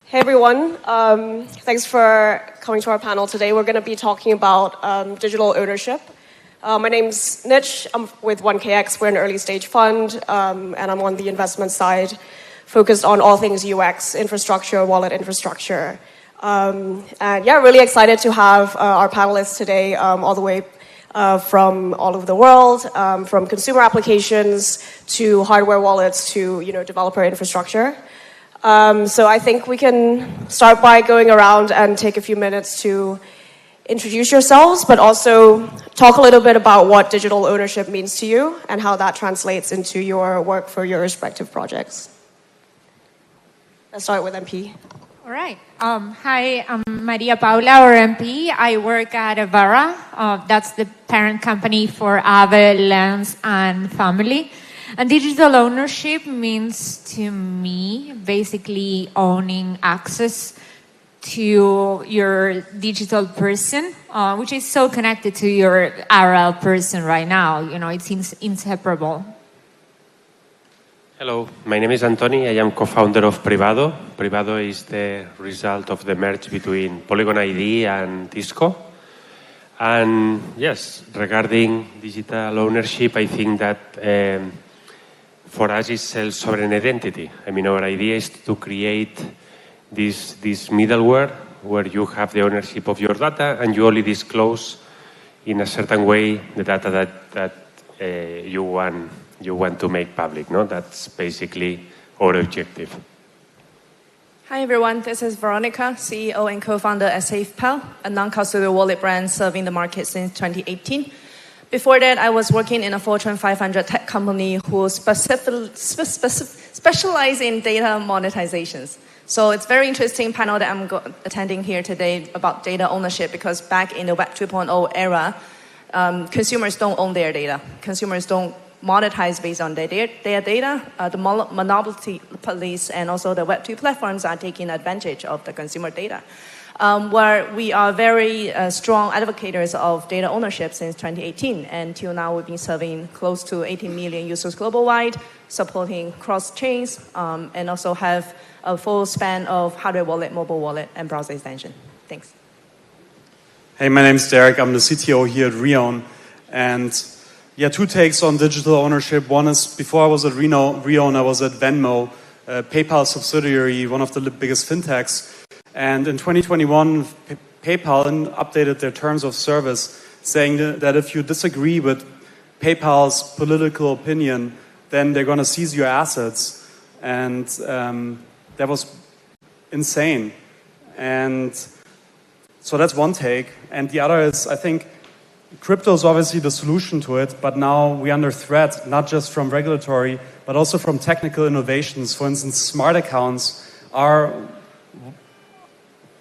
Hey everyone, thanks for coming to our panel today. We're going to be talking about digital ownership. My name's Nich, I'm with 1KX, we're an early stage fund, and I'm on the investment side, focused on all things UX, infrastructure, wallet infrastructure. And yeah, really excited to have our panelists today all the way from all over the world, from consumer applications to hardware wallets to developer infrastructure. So I think we can start by going around and take a few minutes to introduce yourselves, but also talk a little bit about what digital ownership means to you and how that translates into your work for your respective projects. Let's start with MP. All right. Hi, I'm Maria Paula, or MP. I work at Avara. That's the parent company for Ave, Lens, and Family. And digital ownership means to me basically owning access to your digital person, which is so connected to your RL person right now. It's inseparable. Hello, my name is Antoni. I am co-founder of Privado. Privado is the result of the merge between Polygon ID and Tisco. And yes, regarding digital ownership, I think that for us it's self-sovereign identity. I mean, our idea is to create this middleware where you have the ownership of your data and you only disclose in a certain way the data that you want to make public. No, that's basically our objective. Hi everyone, this is Veronica, CEO and co-founder at SafePal, a non-custodial wallet brand serving the market since 2018. Before that, I was working in a Fortune 500 tech company who specialize in data monetizations. So it's a very interesting panel that I'm attending here today about data ownership, because back in the Web 2.0 era, consumers don't own their data. Consumers don't monetize based on their data. The monopolies and also the Web 2 platforms are taking advantage of the consumer data. Where we are very strong advocates of data ownership since 2018. And till now, we've been serving close to 18 million users global-wide, supporting cross-chains, and also have a full span of hardware wallet, mobile wallet, and browser extension. Thanks. Hey, my name's Derek. I'm the CTO here at Reown. And yeah, two takes on digital ownership. One is, before I was at Reown, I was at Venmo, PayPal subsidiary, one of the biggest fintechs. And in 2021, PayPal updated their terms of service, saying that if you disagree with PayPal's political opinion, then they're going to seize your assets. And that was insane. And so that's one take. And the other is, I think, crypto is obviously the solution to it, but now we're under threat, not just from regulatory, but also from technical innovations. For instance, smart accounts are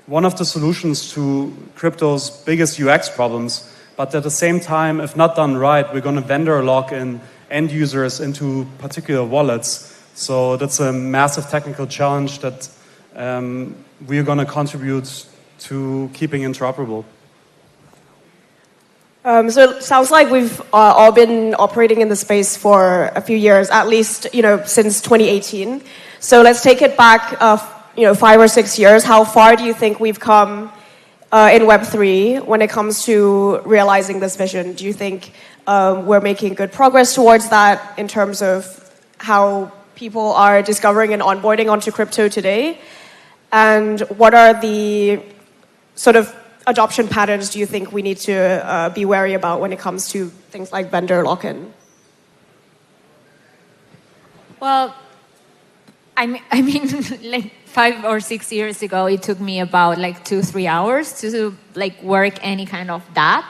one of the solutions to crypto's biggest UX problems. But at the same time, if not done right, we're going to vendor lock in end users into particular wallets. So that's a massive technical challenge that we're going to contribute to keeping interoperable. So it sounds like we've all been operating in the space for a few years, at least since 2018. So let's take it back 5 or 6 years. How far do you think we've come in Web3 when it comes to realizing this vision? Do you think we're making good progress towards that in terms of how people are discovering and onboarding onto crypto today? And what are the sort of adoption patterns do you think we need to be wary about when it comes to things like vendor lock-in? Well, I mean, like 5 or 6 years ago, it took me about 2-3 hours to work any kind of dApp.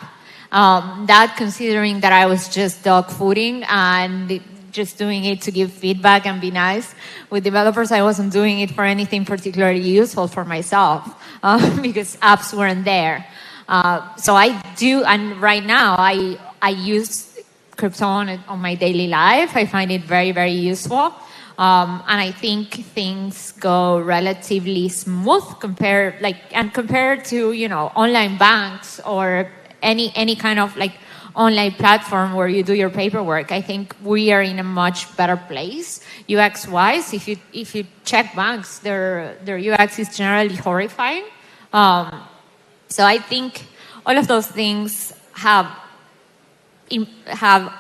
That considering that I was just dog fooding and just doing it to give feedback and be nice. With developers, I wasn't doing it for anything particularly useful for myself because apps weren't there. So I do, and right now I use crypto on my daily life. I find it very, very useful. And I think things go relatively smooth compared to, online banks or any kind of online platform where you do your paperwork. I think we are in a much better place UX-wise. If you check banks, their UX is generally horrifying. So I think all of those things have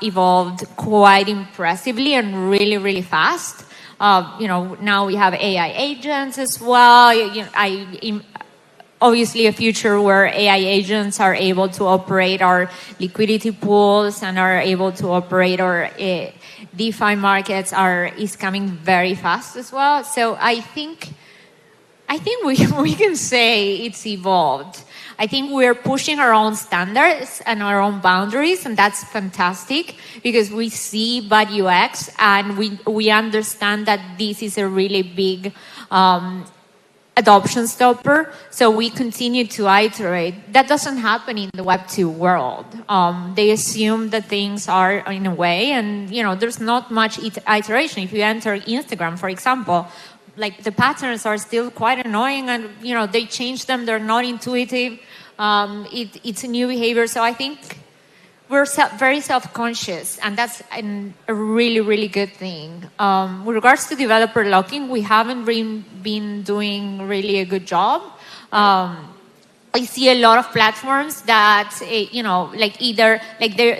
evolved quite impressively and really, really fast. Now we have AI agents as well. Obviously a future where AI agents are able to operate our liquidity pools and are able to operate our DeFi markets is coming very fast as well. So I think we can say it's evolved. I think we're pushing our own standards and our own boundaries, and that's fantastic because we see bad UX and we understand that this is a really big adoption stopper. So we continue to iterate. That doesn't happen in the Web2 world. They assume that things are in a way, and there's not much iteration. If you enter Instagram, for example, like the patterns are still quite annoying, and they change them. They're not intuitive. It's a new behavior. So I think we're very self-conscious, and that's a really, really good thing. With regards to developer locking, we haven't been doing really a good job. I see a lot of platforms that,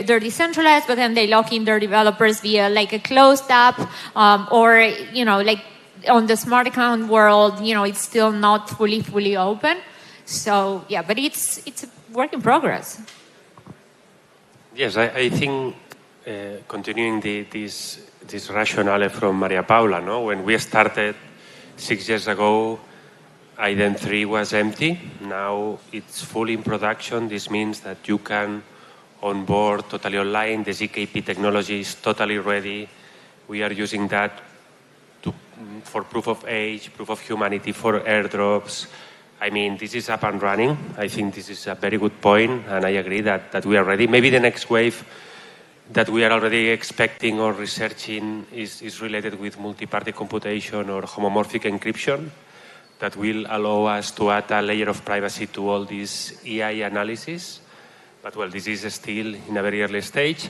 they're decentralized, but then they lock in their developers via like a closed app, or on the smart account world, it's still not fully open. So yeah, but it's a work in progress. Yes, I think continuing this rationale from Maria Paula, no? When we started 6 years ago, IDEN 3 was empty. Now it's fully in production. This means that you can onboard totally online. The ZKP technology is totally ready. We are using that for proof of age, proof of humanity, for airdrops. I mean, this is up and running. I think this is a very good point, and I agree that we are ready. Maybe the next wave that we are already expecting or researching is related with multi-party computation or homomorphic encryption that will allow us to add a layer of privacy to all this EI analysis. But well, this is still in a very early stage.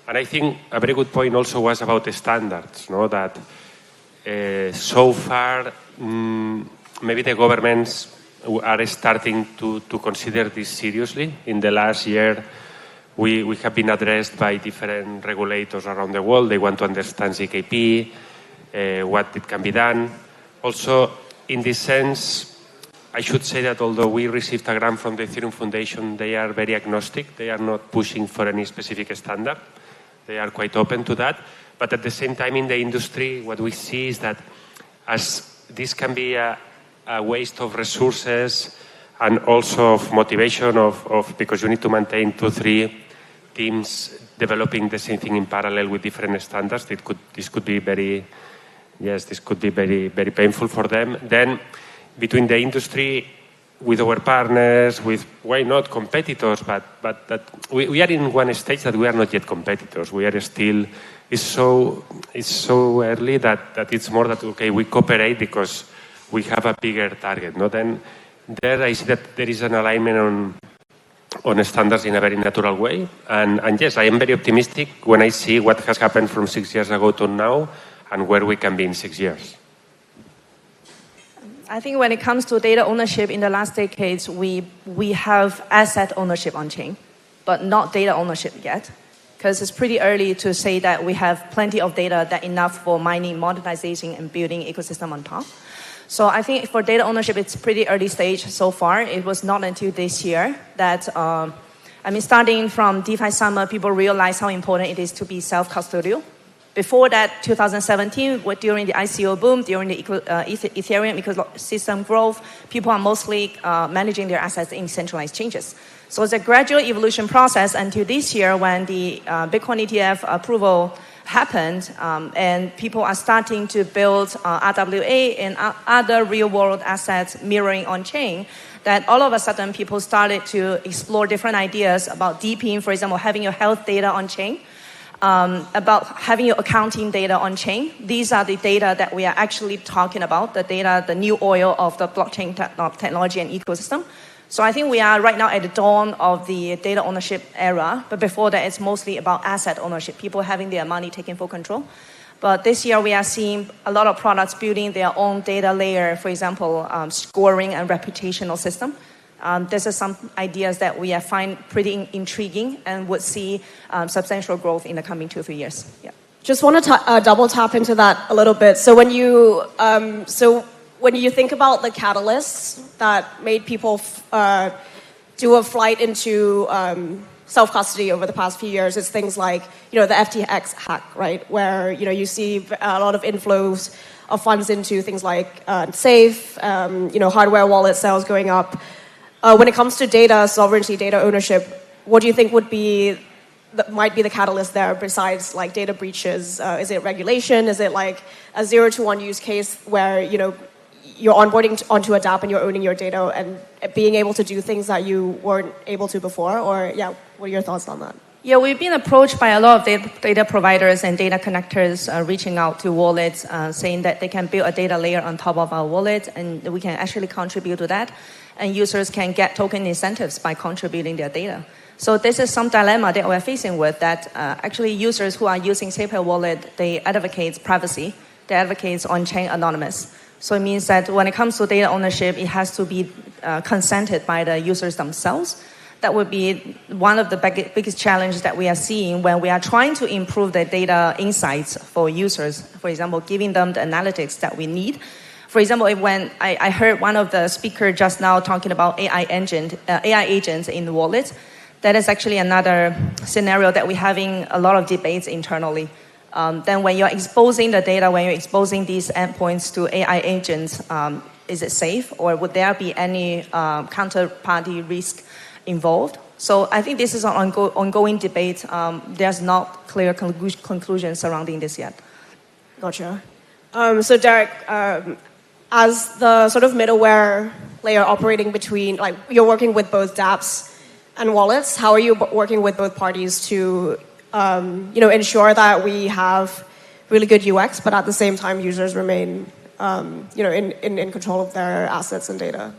And I think a very good point also was about the standards, no? That so far, maybe the governments are starting to consider this seriously. In the last year, we have been addressed by different regulators around the world. They want to understand ZKP, what it can be done. Also, in this sense, I should say that although we received a grant from the Ethereum Foundation, they are very agnostic. They are not pushing for any specific standard. They are quite open to that. But at the same time, in the industry, what we see is that as this can be a waste of resources and also of motivation because you need to maintain 2-3 teams developing the same thing in parallel with different standards. This could be very painful for them. Then between the industry, with our partners, with why not competitors, but that we are in one stage that we are not yet competitors. We are still, it's so early that it's more that, okay, we cooperate because we have a bigger target. No? Then there I see that there is an alignment on standards in a very natural way. And yes, I am very optimistic when I see what has happened from 6 years ago to now and where we can be in 6 years. I think when it comes to data ownership in the last decades, we have asset ownership on chain, but not data ownership yet. Because it's pretty early to say that we have plenty of data that enough for mining, monetization, and building ecosystem on top. So I think for data ownership, it's pretty early stage so far. It was not until this year that, starting from DeFi Summer, people realized how important it is to be self-custodial. Before that, 2017, during the ICO boom, during the Ethereum ecosystem growth, people are mostly managing their assets in centralized changes. So it's a gradual evolution process until this year when the Bitcoin ETF approval happened, and people are starting to build RWA and other real-world assets mirroring on-chain, that all of a sudden people started to explore different ideas about DPing, for example, having your health data on-chain, about having your accounting data on-chain. These are the data that we are actually talking about, the data, the new oil of the blockchain technology and ecosystem. So I think we are right now at the dawn of the data ownership era, but before that, it's mostly about asset ownership, people having their money taken full control. But this year, we are seeing a lot of products building their own data layer, for example, scoring and reputational system. These are some ideas that we find pretty intriguing and would see substantial growth in the coming 2-3 years. Yeah. Just want to double tap into that a little bit. So when you think about the catalysts that made people do a flight into self-custody over the past few years, it's things like, the FTX hack, right? Where, you see a lot of inflows of funds into things like Safe, hardware wallet sales going up. When it comes to data sovereignty, data ownership, what do you think might be the catalyst there besides like data breaches? Is it regulation? Is it like a 0-to-1 use case where, you're onboarding onto a dApp and you're owning your data and being able to do things that you weren't able to before? Or, what are your thoughts on that? Yeah, we've been approached by a lot of data providers and data connectors reaching out to wallets, saying that they can build a data layer on top of our wallet, and we can actually contribute to that. And users can get token incentives by contributing their data. So this is some dilemma that we're facing with, that actually users who are using SafePal wallet, they advocate privacy, they advocate on-chain anonymous. So it means that when it comes to data ownership, it has to be consented by the users themselves. That would be one of the biggest challenges that we are seeing when we are trying to improve the data insights for users. For example, giving them the analytics that we need. For example, when I heard one of the speakers just now talking about AI agents in the wallet, that is actually another scenario that we're having a lot of debates internally. Then when you're exposing the data, when you're exposing these endpoints to AI agents, is it safe, or would there be any counterparty risk involved? So I think this is an ongoing debate. There's not clear conclusions surrounding this yet. Gotcha. So Derek, as the sort of middleware layer operating between, like you're working with both dApps and wallets, how are you working with both parties to ensure that we have really good UX, but at the same time users remain in control of their assets and data?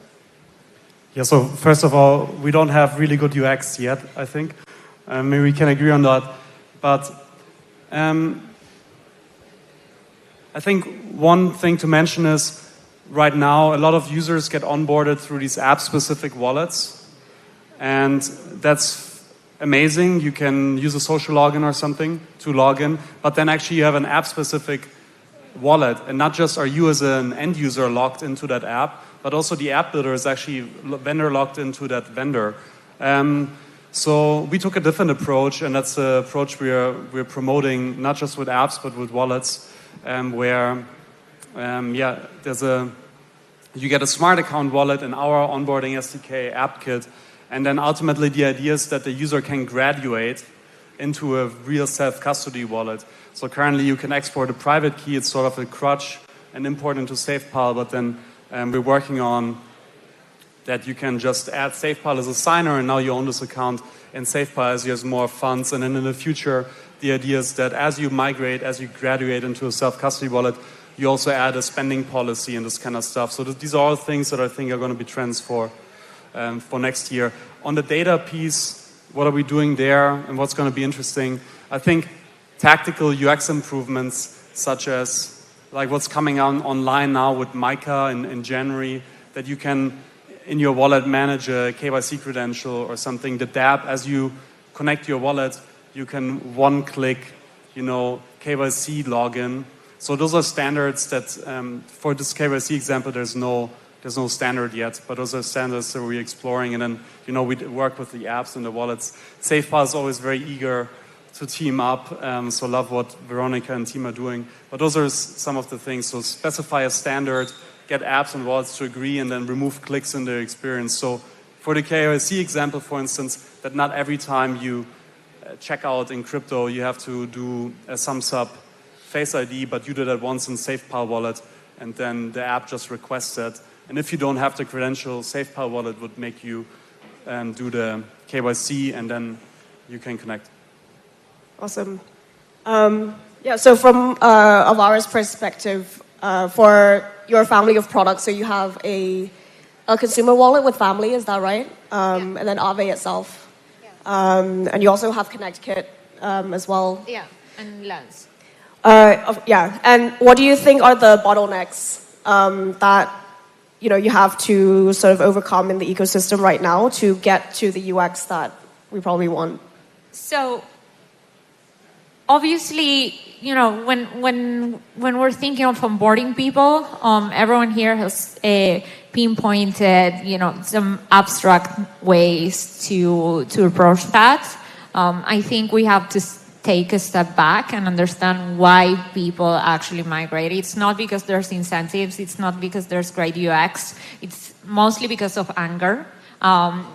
Yeah, so first of all, we don't have really good UX yet, I think. Maybe we can agree on that. But I think one thing to mention is right now a lot of users get onboarded through these app-specific wallets. And that's amazing. You can use a social login or something to log in. But then actually you have an app-specific wallet. And not just are you as an end user logged into that app, but also the app builder is actually vendor logged into that vendor. So we took a different approach, and that's the approach we're promoting, not just with apps, but with wallets, where you get a smart account wallet in our onboarding SDK app kit, and then ultimately the idea is that the user can graduate into a real self-custody wallet. So currently you can export a private key, it's sort of a crutch, and import into SafePal, but then we're working on that you can just add SafePal as a signer, and now you own this account in SafePal as you have more funds. And then in the future, the idea is that as you migrate, as you graduate into a self-custody wallet, you also add a spending policy and this kind of stuff. So these are all things that I think are going to be trends for next year. On the data piece, what are we doing there and what's going to be interesting? I think tactical UX improvements, such as like what's coming on online now with Mica in January, that you can, in your wallet, manage a KYC credential or something. The dApp, as you connect your wallet, you can one-click, KYC login. So those are standards that, for this KYC example, there's no standard yet, but those are standards that we're exploring. And then, we work with the apps and the wallets. SafePal is always very eager to team up, so love what Veronica and team are doing. But those are some of the things. So specify a standard, get apps and wallets to agree, and then remove clicks in their experience. So for the KYC example, for instance, that not every time you check out in crypto, you have to do a thumbs up Face ID, but you did that once in SafePal wallet, and then the app just requests it. And if you don't have the credential, SafePal wallet would make you do the KYC, and then you can connect. Awesome. So from Avara's perspective, for your family of products, so you have a a consumer wallet with family, is that right? And then Aave itself. And you also have ConnectKit as well. Yeah, and Lens. Yeah, and what do you think are the bottlenecks that you have to sort of overcome in the ecosystem right now to get to the UX that we probably want? So obviously, when we're thinking of onboarding people, everyone here has pinpointed, some abstract ways to approach that. I think we have to take a step back and understand why people actually migrate. It's not because there's incentives. It's not because there's great UX. It's mostly because of anger.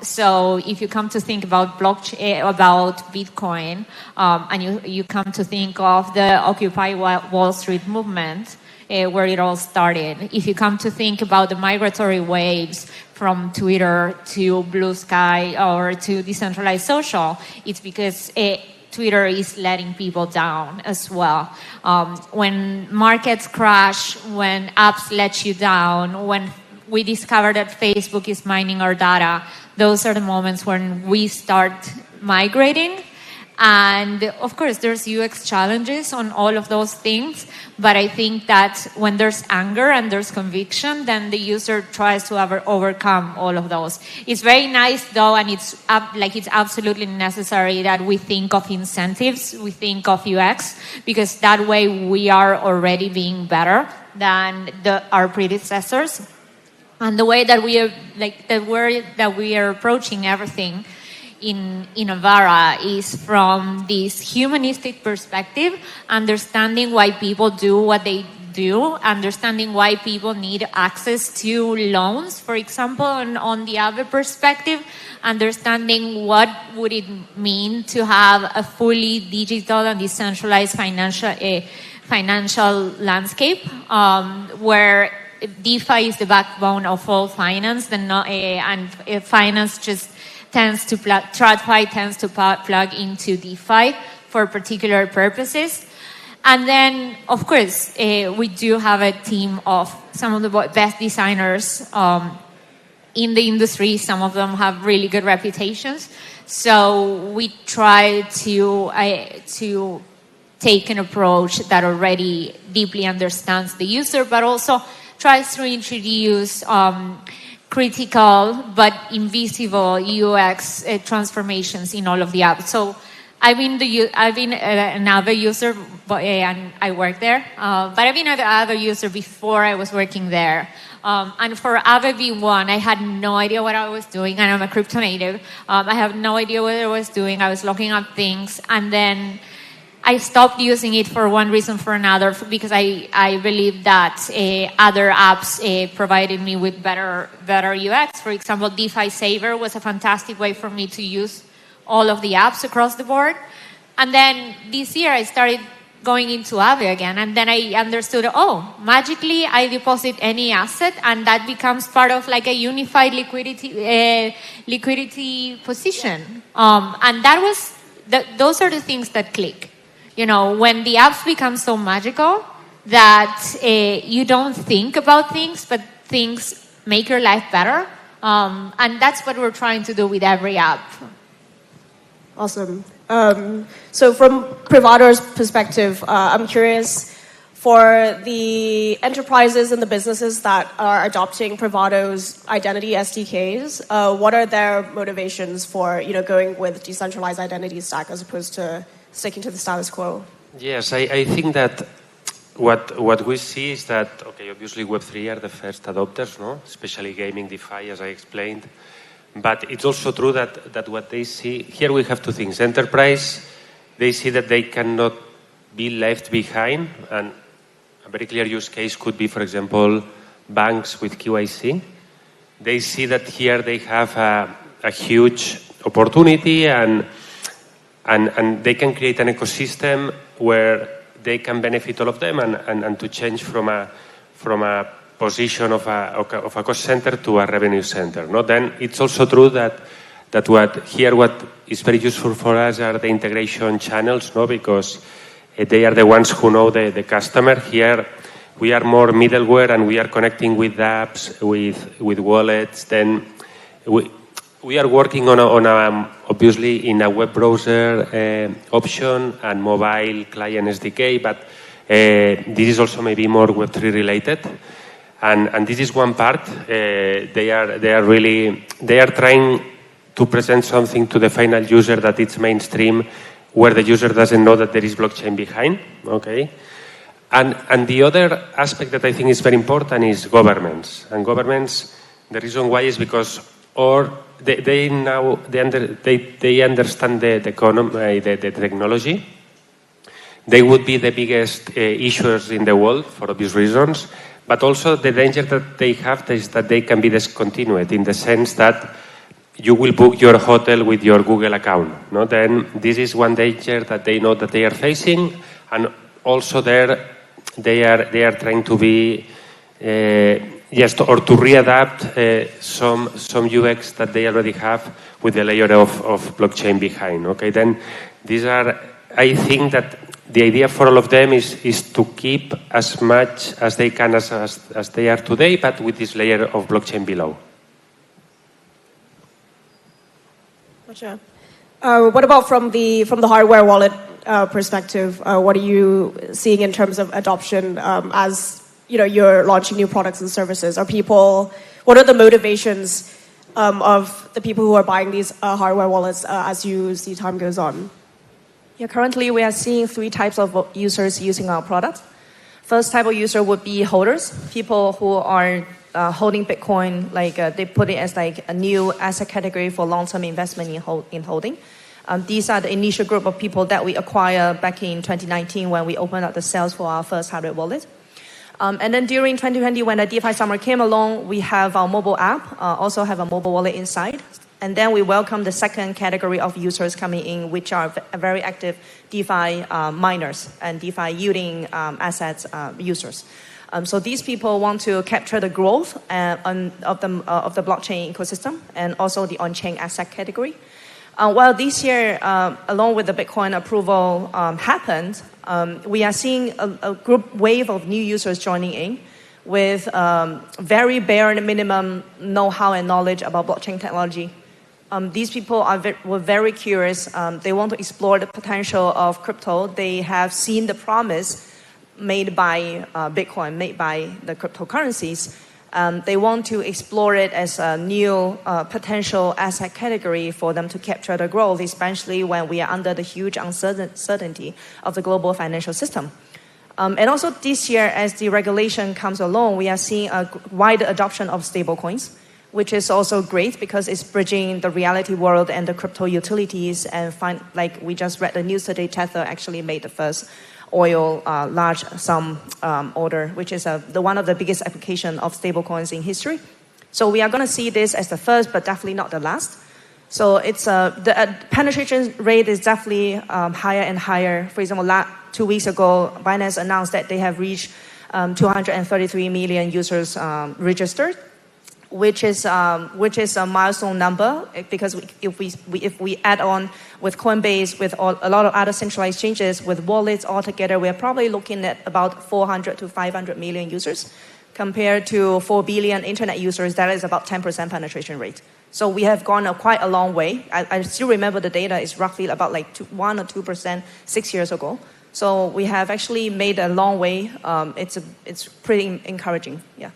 So if you come to think about blockchain, about Bitcoin, and you come to think of the Occupy Wall Street movement, where it all started. If you come to think about the migratory waves from Twitter to Blue Sky or to decentralized social, it's because Twitter is letting people down as well. When markets crash, when apps let you down, when we discover that Facebook is mining our data, those are the moments when we start migrating. And of course, there's UX challenges on all of those things. But I think that when there's anger and there's conviction, then the user tries to overcome all of those. It's very nice, though, and it's absolutely necessary that we think of incentives, we think of UX, because that way we are already being better than our predecessors. And the way that we are approaching everything in Avara is from this humanistic perspective, understanding why people do what they do, understanding why people need access to loans, for example, and on the other perspective, understanding what would it mean to have a fully digital and decentralized financial landscape, where DeFi is the backbone of all finance, and finance just tends to plug into DeFi for particular purposes. And then, of course, we do have a team of some of the best designers in the industry. Some of them have really good reputations. So we try to take an approach that already deeply understands the user, but also tries to introduce critical but invisible UX transformations in all of the apps. So I've been an Aave user, and I work there. But I've been an Aave user before I was working there. And for Aave V1, I had no idea what I was doing, and I'm a crypto native. I have no idea what I was doing. I was looking up things, and then I stopped using it for one reason for another, because I believe that other apps provided me with better UX. For example, DeFi Saver was a fantastic way for me to use all of the apps across the board. And then this year I started going into Aave again, and then I understood, magically I deposit any asset, and that becomes part of like a unified liquidity position. And those are the things that click. When the apps become so magical that you don't think about things, but things make your life better. And that's what we're trying to do with every app. Awesome. So from Privado's perspective, I'm curious, for the enterprises and the businesses that are adopting Privado's identity SDKs, what are their motivations for going with decentralized identity stack as opposed to sticking to the status quo? Yes, I think that what we see is that, obviously Web3 are the first adopters, no? Especially gaming, DeFi, as I explained. But it's also true that what they see, here we have two things. Enterprise, they see that they cannot be left behind, and a very clear use case could be, for example, banks with KYC. They see that here they have a huge opportunity, and they can create an ecosystem where they can benefit all of them, and to change from a position of a cost center to a revenue center. No? Then it's also true that what is very useful for us are the integration channels, no? Because they are the ones who know the customer. Here we are more middleware and we are connecting with apps, with wallets, then we are working on obviously in a web browser option and mobile client SDK, but this is also maybe more Web3 related. And this is one part. They are trying to present something to the final user that it's mainstream, where the user doesn't know that there is blockchain behind. Okay. And the other aspect that I think is very important is governments. And governments, the reason why is because they understand the economy, the technology. They would be the biggest issuers in the world for obvious reasons, but also the danger that they have is that they can be discontinued in the sense that you will book your hotel with your Google account. No? Then this is one danger that they know that they are facing, and also they are trying to be or to readapt some UX that they already have with the layer of blockchain behind. Okay, then these are, I think that the idea for all of them is to keep as much as they can as they are today, but with this layer of blockchain below. Gotcha. What about from the hardware wallet perspective? What are you seeing in terms of adoption as you're launching new products and services? What are the motivations of the people who are buying these hardware wallets as you see time goes on? Yeah, currently we are seeing 3 types of users using our product. First type of user would be holders, people who are holding Bitcoin, they put it as like a new asset category for long-term investment in holding. These are the initial group of people that we acquired back in 2019 when we opened up the sales for our first hardware wallet. And then during 2020, when the DeFi summer came along, we have our mobile app, also have a mobile wallet inside. And then we welcome the second category of users coming in, which are very active DeFi miners and DeFi yielding assets users. So these people want to capture the growth of the blockchain ecosystem and also the on-chain asset category. Well, this year, along with the Bitcoin approval happened, we are seeing a group wave of new users joining in with very bare minimum know-how and knowledge about blockchain technology. These people were very curious. They want to explore the potential of crypto. They have seen the promise made by Bitcoin, made by the cryptocurrencies. They want to explore it as a new potential asset category for them to capture the growth, especially when we are under the huge uncertainty of the global financial system. And also this year, as the regulation comes along, we are seeing a wider adoption of stablecoins, which is also great because it's bridging the reality world and the crypto utilities. And like we just read the news today, Tether actually made the first oil large sum order, which is one of the biggest application of stablecoins in history. So we are going to see this as the first, but definitely not the last. So it's the penetration rate is definitely higher and higher. For example, 2 weeks ago, Binance announced that they have reached 233 million users registered, which is a milestone number, because if we add on with Coinbase, with a lot of other centralized exchanges, with wallets altogether, we're probably looking at about 400 to 500 million users, compared to 4 billion internet users. That is about 10% penetration rate. So we have gone quite a long way. I still remember the data is roughly about 1 or 2% 6 years ago. So we have actually made a long way. It's pretty encouraging. Yeah.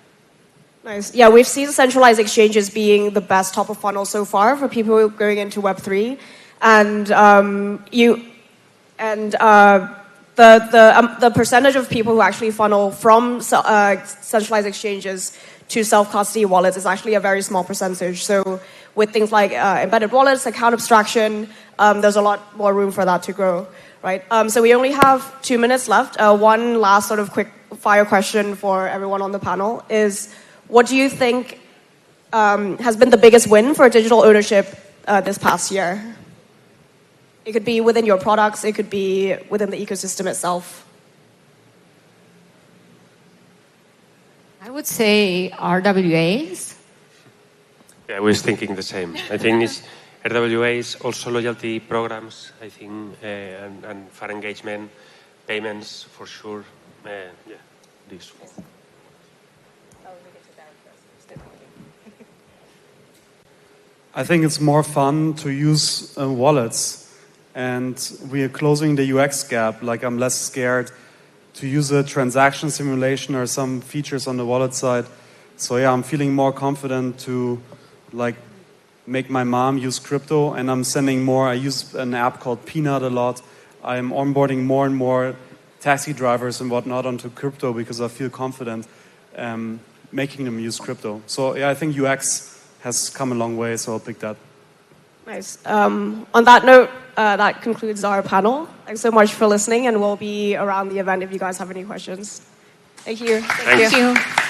Nice. Yeah, we've seen centralized exchanges being the best top of funnel so far for people going into Web3, and the percentage of people who actually funnel from centralized exchanges to self-custody wallets is actually a very small percentage. So with things like embedded wallets, account abstraction, there's a lot more room for that to grow, right? So we only have 2 minutes left. One last sort of quick fire question for everyone on the panel is, what do you think has been the biggest win for digital ownership this past year? It could be within your products, it could be within the ecosystem itself. I would say RWAs. Yeah, I was thinking the same. I think it's RWAs, also loyalty programs, I think, and fair engagement, payments for sure. Yeah, this one. I think it's more fun to use wallets, and we are closing the UX gap. Like, I'm less scared to use a transaction simulation or some features on the wallet side. So yeah, I'm feeling more confident to like make my mom use crypto, and I'm sending more. I use an app called Peanut a lot. I'm onboarding more and more taxi drivers and whatnot onto crypto because I feel confident making them use crypto. So yeah, I think UX has come a long way, so I'll pick that. Nice. On that note, that concludes our panel. Thanks so much for listening, and we'll be around the event if you guys have any questions. Thank you. Thank Thank you.